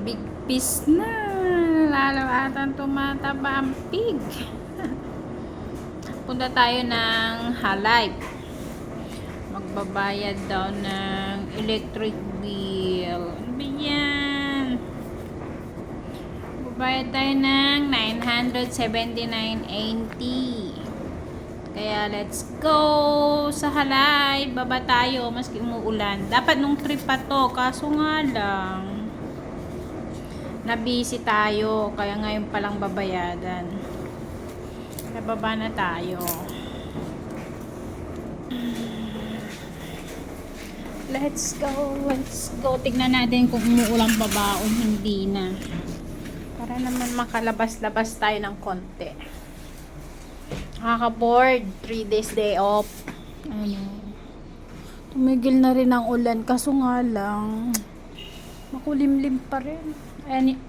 Big piece na. Lalo atang tumataba ang pig. Punta tayo ng Halip. Magbabayad daw ng electric bill. Ano ba yan? Magbabayad tayo ng 979.80. Kaya let's go sa Halip. Baba tayo maski umuulan. Dapat nung trip pa to. Kaso nga lang na-busy tayo. Kaya ngayon palang babayadan. Nababa na tayo. Let's go. Let's go. Tignan natin kung umuulan pa ba o hindi na. Para naman makalabas-labas tayo ng konti. Nakaka-board. 3 days day off. Ano. Tumigil na rin ang ulan. Kaso nga lang makulimlim pa rin.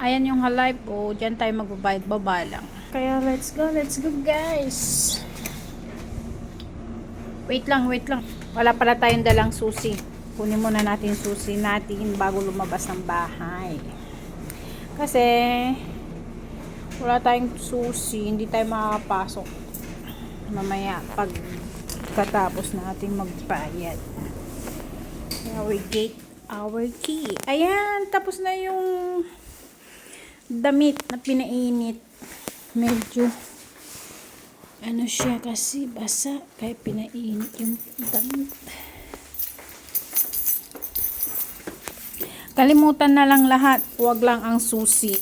Ayan yung Halip. O, dyan tayo magbabayad. Baba lang. Kaya let's go guys. Wait lang. Wala pala tayong dalang susi. Kunin muna natin susi natin bago lumabas ng bahay. Kasi wala tayong susi, hindi tayo makakapasok mamaya pag katapos natin magbayad. We get our key. Ayan, tapos na yung damit na pinainit. Medyo ano siya kasi basa kaya pinainit yung damit. Kalimutan na lang lahat, huwag lang ang susi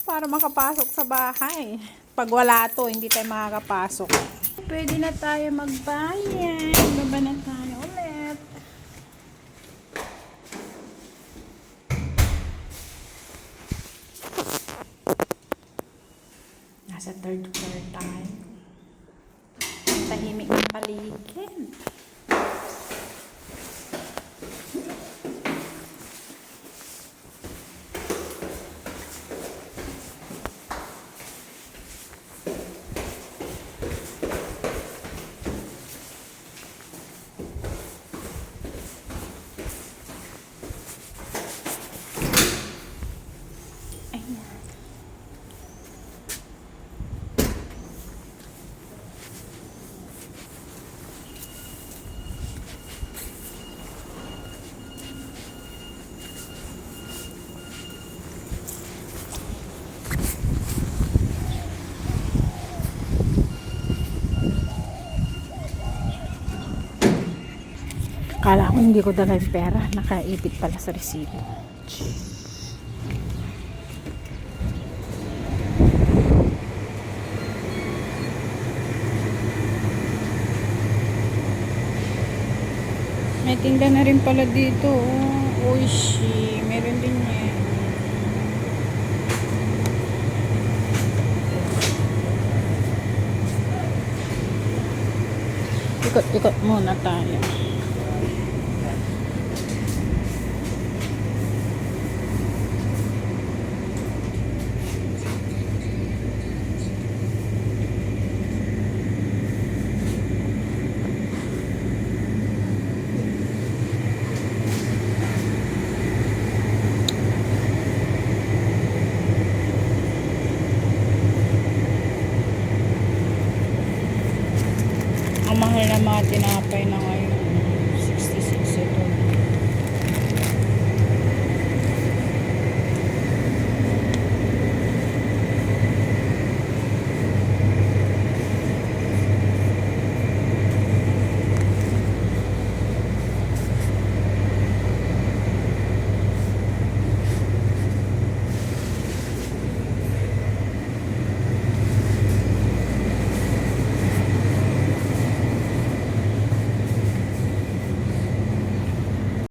para makapasok sa bahay. Pag wala to, hindi tayo makakapasok. Pwede na tayo magbayad. Baba na tayo ulit. Nasa third floor tayo. Tahimik ng paligid. Kala ko hindi ko dala yung pera. Nakaipit pala sa resibo. May tinda na rin pala dito. Oh, Oishi. Meron din yan. Ikot-ikot muna tayo. Ang mahal na mga tinapay ng